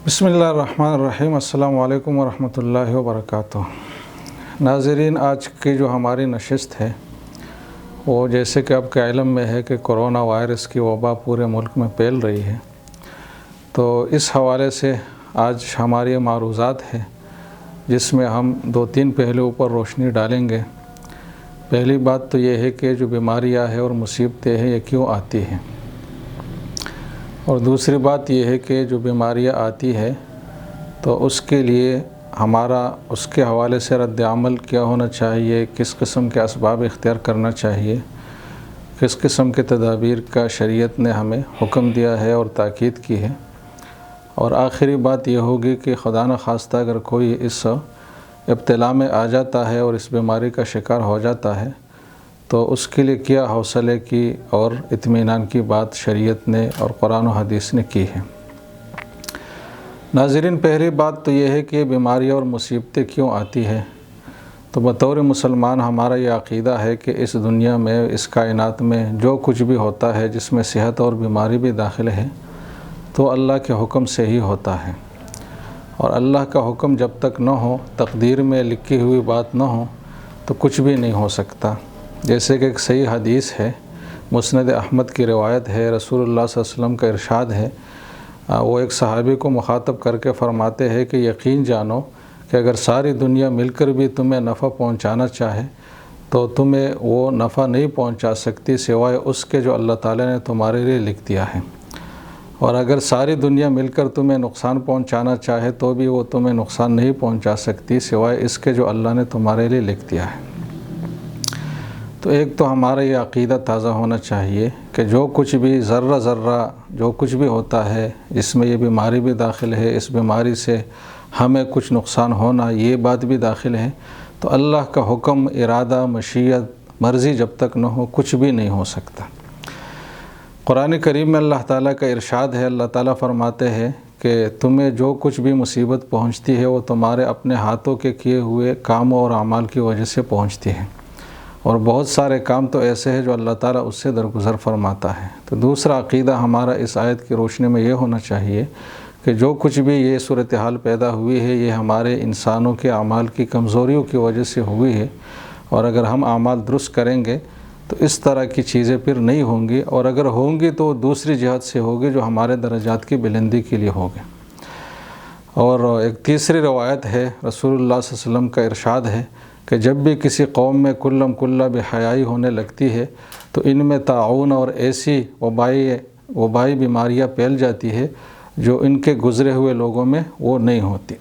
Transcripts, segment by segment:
बिस्मिल्लाहिर्रहमानिर्रहीम। अस्सलाम वालेकुम वरहमतुल्लाहि वबरकातुह। नाज़रीन, आज की जो हमारी नशिस्त है वो जैसे कि आपके इल्म में है कि कोरोना वायरस की वबा पूरे मुल्क में फैल रही है, तो इस हवाले से आज हमारी मारूज़ात है जिसमें हम 2-3 पहलुओं पर रोशनी डालेंगे। पहली बात तो ये है कि जो बीमारियां हैं और मुसीबतें हैं ये क्यों आती हैं, और दूसरी बात यह है कि जो बीमारियां आती है तो उसके लिए हमारा उसके हवाले से रद्द अमल क्या होना चाहिए, किस किस्म के असबाब इख्तियार करना चाहिए, किस किस्म के तदाबीर का शरीयत ने हमें हुक्म दिया है और ताकीद की है। और आखिरी बात यह होगी कि खुदा न खास्ता अगर कोई इस इब्तिला में आ जाता है और इस बीमारी का शिकार हो जाता है तो उसके लिए क्या हौसले की और इत्मीनान की बात शरीयत ने और कुरान और हदीस ने की है। नाज़रीन, पहली बात तो ये है कि बीमारियाँ और मुसीबतें क्यों आती है। तो बतौर मुसलमान हमारा ये अक़ीदा है कि इस दुनिया में, इस कायनात में जो कुछ भी होता है जिसमें सेहत और बीमारी भी दाखिल है तो अल्लाह के हुक्म से ही होता है, और अल्लाह का हुक्म जब तक न हो, तकदीर में लिखी हुई बात न हो तो कुछ भी नहीं हो सकता। जैसे कि एक सही हदीस है, मुस्नद अहमद की रिवायत है, रसूलुल्लाह सल्लल्लाहु अलैहि वसल्लम का इरशाद है। वो एक सहाबी को मुखातब करके फ़रमाते हैं कि यकीन जानो कि अगर सारी दुनिया मिलकर भी तुम्हें नफ़ा पहुंचाना चाहे तो तुम्हें वो नफ़ा नहीं पहुंचा सकती सिवाय उसके जो अल्लाह ताला ने तुम्हारे लिए लिख दिया है, और अगर सारी दुनिया मिलकर तुम्हें नुकसान पहुंचाना चाहे तो भी वो तुम्हें नुकसान नहीं पहुंचा सकती सिवाय इसके जो अल्लाह ने तुम्हारे लिए लिख दिया है। तो एक तो हमारा ये अक़ीदा ताज़ा होना चाहिए कि जो कुछ भी ज़र्रा ज़र्रा जो कुछ भी होता है इसमें ये बीमारी भी दाखिल है, इस बीमारी से हमें कुछ नुकसान होना ये बात भी दाखिल है, तो अल्लाह का हुक्म, इरादा, मशीयत, मर्ज़ी जब तक न हो कुछ भी नहीं हो सकता। कुरान करीम में अल्लाह ताला का इरशाद है, अल्लाह ताला फरमाते हैं कि तुम्हें जो कुछ भी मुसीबत पहुँचती है वो तुम्हारे अपने हाथों के किए हुए कामों और अमाल की वजह से पहुँचती है, और बहुत सारे काम तो ऐसे हैं जो अल्लाह ताला उससे दरगुज़र फरमाता है। तो दूसरा अक़ीदा हमारा इस आयत की रोशनी में ये होना चाहिए कि जो कुछ भी ये सूरत हाल पैदा हुई है ये हमारे इंसानों के अमाल की कमज़ोरियों की वजह से हुई है, और अगर हम अमाल दुरुस्त करेंगे तो इस तरह की चीज़ें फिर नहीं होंगी, और अगर होंगी तो दूसरी जहत से होगी जो हमारे दर्जात की बुलंदी के लिए होगी। और एक तीसरी रवायत है, रसूलुल्लाह सल्लल्लाहु अलैहि वसल्लम का इरशाद है कि जब भी किसी कौम में कुल्लम कुल्ला बेहयाई होने लगती है तो इनमें ताउन और ऐसी वबाई बीमारियां फैल जाती है जो इनके गुज़रे हुए लोगों में वो नहीं होती।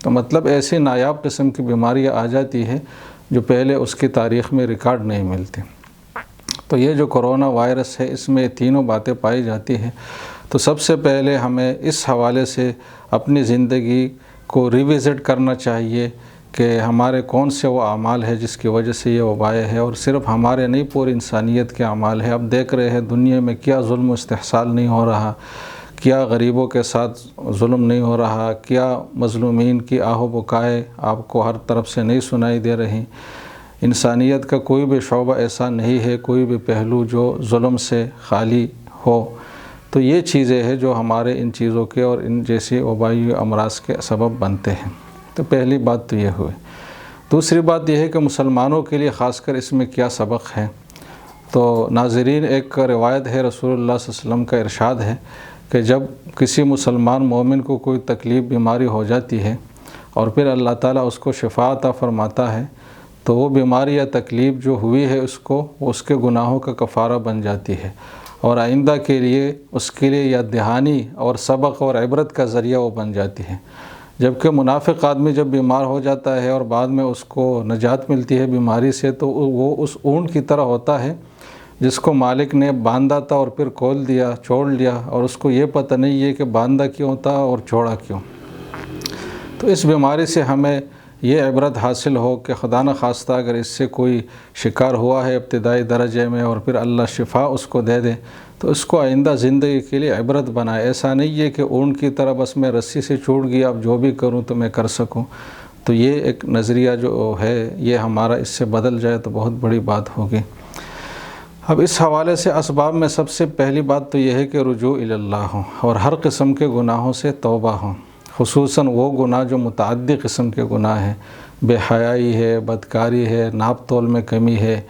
तो मतलब ऐसी नायाब किस्म की बीमारियां आ जाती है जो पहले उसकी तारीख़ में रिकॉर्ड नहीं मिलती। तो ये जो कोरोना वायरस है इसमें तीनों बातें पाई जाती हैं। तो सबसे पहले हमें इस हवाले से अपनी ज़िंदगी को रिविज़िट करना चाहिए कि हमारे कौन से वो अमाल है जिसकी वजह से ये वबाएँ है, और सिर्फ हमारे नहीं पूरी इंसानियत के अमाल है। अब देख रहे हैं दुनिया में क्या जुल्म इस्तेहसाल नहीं हो रहा, क्या गरीबों के साथ जुल्म नहीं हो रहा, क्या मज़लूमीन की आहो बुकाए आपको हर तरफ से नहीं सुनाई दे रही। इंसानियत का कोई भी शोबा ऐसा नहीं है, कोई भी पहलू जो जुल्म से खाली हो। तो ये चीज़ें हैं जो हमारे इन चीज़ों के और इन जैसी वबाई अमराज के सबब बनते हैं। तो पहली बात तो ये हुई। दूसरी बात यह है कि मुसलमानों के लिए ख़ासकर इसमें क्या सबक है। तो नाज़रीन, एक रिवायत है, रसूलुल्लाह सल्लल्लाहु अलैहि वसल्लम का इरशाद है कि जब किसी मुसलमान मोमिन को कोई तकलीफ़ बीमारी हो जाती है और फिर अल्लाह ताला उसको शिफा अता फ़रमाता है तो वो बीमारी या तकलीफ़ जो हुई है उसको उसके गुनाहों का कफ़ारा बन जाती है, और आइंदा के लिए उसके लिए याद दहानी और सबक और इबरत का ज़रिया वो बन जाती है। जबकि मुनाफिक आदमी जब बीमार हो जाता है और बाद में उसको नजात मिलती है बीमारी से तो वो उस ऊँट की तरह होता है जिसको मालिक ने बांधा था और फिर खोल दिया, छोड़ लिया, और उसको ये पता नहीं है कि बांधा क्यों था और छोड़ा क्यों। तो इस बीमारी से हमें ये इबरत हासिल हो कि खुदा न खास्ता अगर इससे कोई शिकार हुआ है इब्तिदाई दर्जे में और फिर अल्लाह शिफा उसको दे दे तो इसको आइंदा ज़िंदगी के लिए इबरत बनाए। ऐसा नहीं है कि ऊँट की तरह बस मैं रस्सी से छूट गया, अब जो भी करूँ तो मैं कर सकूँ। तो ये एक नज़रिया जो है ये हमारा इससे बदल जाए तो बहुत बड़ी बात होगी। अब इस हवाले से असबाब में सबसे पहली बात तो यह है कि रुजू इल्लाह हो और हर किस्म के गुनाहों से तौबा हो। خصوصاً وہ گناہ جو متعدی قسم کے گناہ ہیں، بے حیائی ہے، بدکاری ہے، ناپ تول میں کمی ہے،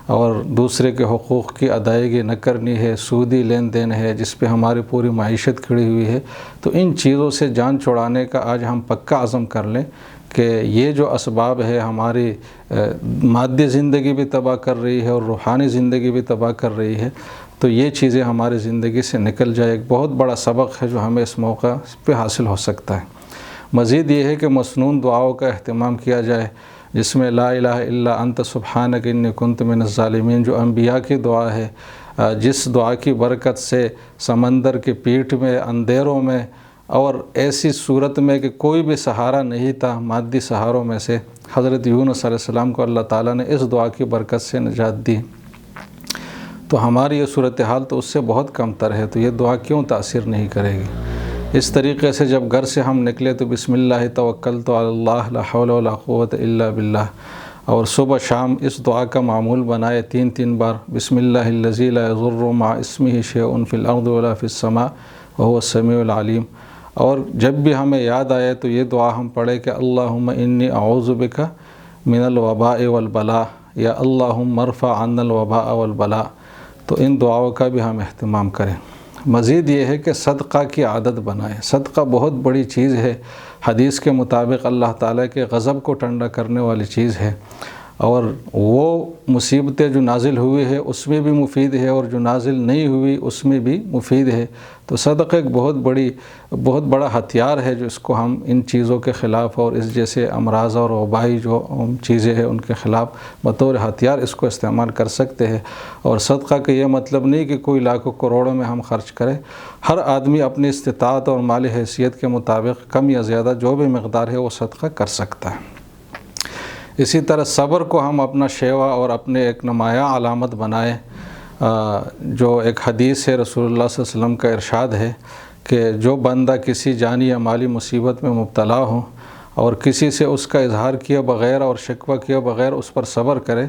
اور دوسرے کے حقوق کی ادائیگی نہ کرنی ہے، سودی لین دین ہے جس پہ ہماری پوری معیشت کھڑی ہوئی ہے، تو ان چیزوں سے جان چھڑانے کا آج ہم پکا عزم کر لیں کہ یہ جو اسباب ہے ہماری مادی زندگی بھی تباہ کر رہی ہے اور روحانی زندگی بھی تباہ کر رہی ہے، تو یہ چیزیں ہماری زندگی سے نکل جائے۔ ایک بہت بڑا سبق ہے جو ہمیں اس موقع پہ حاصل ہو سکتا ہے۔ مزید یہ ہے کہ مسنون دعاؤں کا اہتمام کیا جائے، جس میں لا الہ الا انت سبحانک انی کنت من الظالمین جو انبیاء کی دعا ہے، جس دعا کی برکت سے سمندر کی پیٹھ میں، اندھیروں میں اور ایسی صورت میں کہ کوئی بھی سہارا نہیں تھا مادی سہاروں میں سے، حضرت یونس علیہ السلام کو اللہ تعالیٰ نے اس دعا کی برکت سے نجات دی، تو ہماری یہ صورتحال تو اس سے بہت کم تر ہے، تو یہ دعا کیوں تاثیر نہیں کرے گی؟ اس طریقے سے جب گھر سے ہم نکلے تو بسم اللہ توکلت علی اللہ لا حول ولا قوت الا باللہ، اور صبح شام اس دعا کا معمول بنائے 3 بار، بسم اللہ الذی لا یضر مع اسمہ شیء فی الارض ولا فی السماء وهو السمیع العلیم۔ اور جب بھی ہمیں یاد آئے تو یہ دعا ہم پڑھے کہ اللہم انی اعوذ بک من الوباء والبلاء، یا اللہم ارفع عنا الوباء والبلاء، تو ان دعاؤں کا بھی ہم اہتمام کریں۔ مزید یہ ہے کہ صدقہ کی عادت بنائیں۔ صدقہ بہت بڑی چیز ہے، حدیث کے مطابق اللہ تعالیٰ کے غضب کو ٹھنڈا کرنے والی چیز ہے، اور وہ مصیبتیں جو نازل ہوئی ہے اس میں بھی مفید ہے اور جو نازل نہیں ہوئی اس میں بھی مفید ہے، تو صدقہ ایک بہت بڑا ہتھیار ہے جو اس کو ہم ان چیزوں کے خلاف اور اس جیسے امراض اور وبائی جو چیزیں ہیں ان کے خلاف بطور ہتھیار اس کو استعمال کر سکتے ہیں۔ اور صدقہ کا یہ مطلب نہیں کہ کوئی لاکھوں کروڑوں میں ہم خرچ کریں، ہر آدمی اپنی استطاعت اور مالی حیثیت کے مطابق کم یا زیادہ جو بھی مقدار ہے وہ صدقہ کر سکتا ہے۔ اسی طرح صبر کو ہم اپنا شیوا اور اپنے ایک نمایاں علامت بنائیں، جو ایک حدیث ہے رسول اللہ صلی اللہ علیہ وسلم کا ارشاد ہے کہ جو بندہ کسی جانی یا مالی مصیبت میں مبتلا ہو اور کسی سے اس کا اظہار کیے بغیر اور شکوہ کیے بغیر اس پر صبر کرے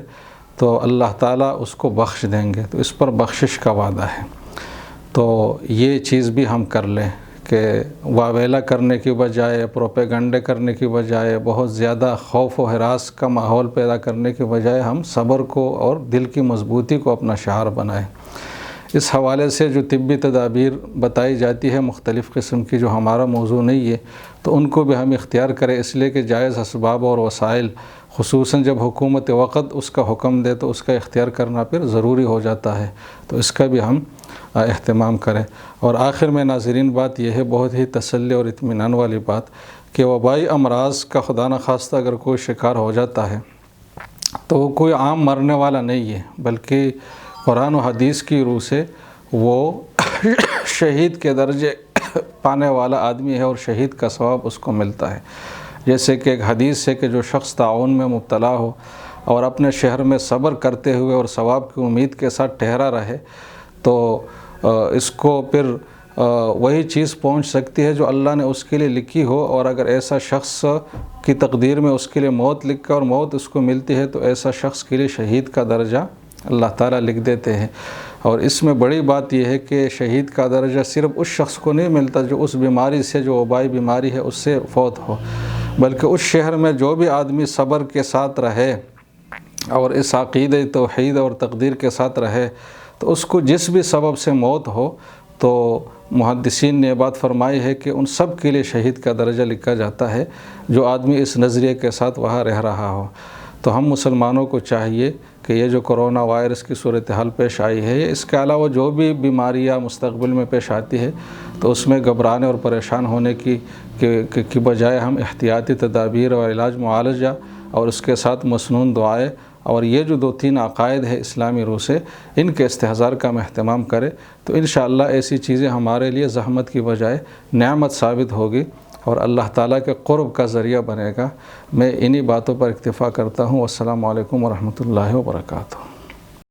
تو اللہ تعالیٰ اس کو بخش دیں گے، تو اس پر بخشش کا وعدہ ہے۔ تو یہ چیز بھی ہم کر لیں کہ واویلا کرنے کی بجائے، پروپیگنڈے کرنے کی بجائے، بہت زیادہ خوف و ہراس کا ماحول پیدا کرنے کی بجائے ہم صبر کو اور دل کی مضبوطی کو اپنا شعار بنائیں۔ اس حوالے سے جو طبی تدابیر بتائی جاتی ہے مختلف قسم کی جو ہمارا موضوع نہیں ہے، تو ان کو بھی ہم اختیار کریں، اس لیے کہ جائز اسباب اور وسائل خصوصاً جب حکومت وقت اس کا حکم دے تو اس کا اختیار کرنا پھر ضروری ہو جاتا ہے، تو اس کا بھی ہم اہتمام کریں۔ اور آخر میں ناظرین بات یہ ہے، بہت ہی تسلی اور اطمینان والی بات، کہ وبائی امراض کا خدا نخواستہ اگر کوئی شکار ہو جاتا ہے تو وہ کوئی عام مرنے والا نہیں ہے، بلکہ قرآن و حدیث کی روح سے وہ شہید کے درجے پانے والا آدمی ہے اور شہید کا ثواب اس کو ملتا ہے۔ جیسے کہ ایک حدیث ہے کہ جو شخص طاعون میں مبتلا ہو اور اپنے شہر میں صبر کرتے ہوئے اور ثواب کی امید کے ساتھ ٹھہرا رہے تو اس کو پھر وہی چیز پہنچ سکتی ہے جو اللہ نے اس کے لیے لکھی ہو، اور اگر ایسا شخص کی تقدیر میں اس کے لیے موت لکھا اور موت اس کو ملتی ہے تو ایسا شخص کے لیے شہید کا درجہ اللہ تعالیٰ لکھ دیتے ہیں۔ اور اس میں بڑی بات یہ ہے کہ شہید کا درجہ صرف اس شخص کو نہیں ملتا جو اس بیماری سے، جو وبائی بیماری ہے اس سے فوت ہو، بلکہ اس شہر میں جو بھی آدمی صبر کے ساتھ رہے اور اس عقیدہ توحید اور تقدیر کے ساتھ رہے تو اس کو جس بھی سبب سے موت ہو، تو محدثین نے بات فرمائی ہے کہ ان سب کے لیے شہید کا درجہ لکھا جاتا ہے جو آدمی اس نظریے کے ساتھ وہاں رہ رہا ہو۔ تو ہم مسلمانوں کو چاہیے کہ یہ جو کرونا وائرس کی صورتحال پیش آئی ہے، اس کے علاوہ جو بھی بیماریاں مستقبل میں پیش آتی ہے تو اس میں گھبرانے اور پریشان ہونے کی بجائے ہم احتیاطی تدابیر اور علاج معالجہ اور اس کے ساتھ مسنون دعائیں اور یہ جو 2-3 عقائد ہے اسلامی روح سے، ان کے استحضار کا ہم اہتمام کریں تو انشاءاللہ ایسی چیزیں ہمارے لیے زحمت کی بجائے نعمت ثابت ہوگی اور اللہ تعالیٰ کے قرب کا ذریعہ بنے گا۔ میں انہی باتوں پر اکتفا کرتا ہوں۔ والسلام علیکم ورحمۃ اللہ وبرکاتہ۔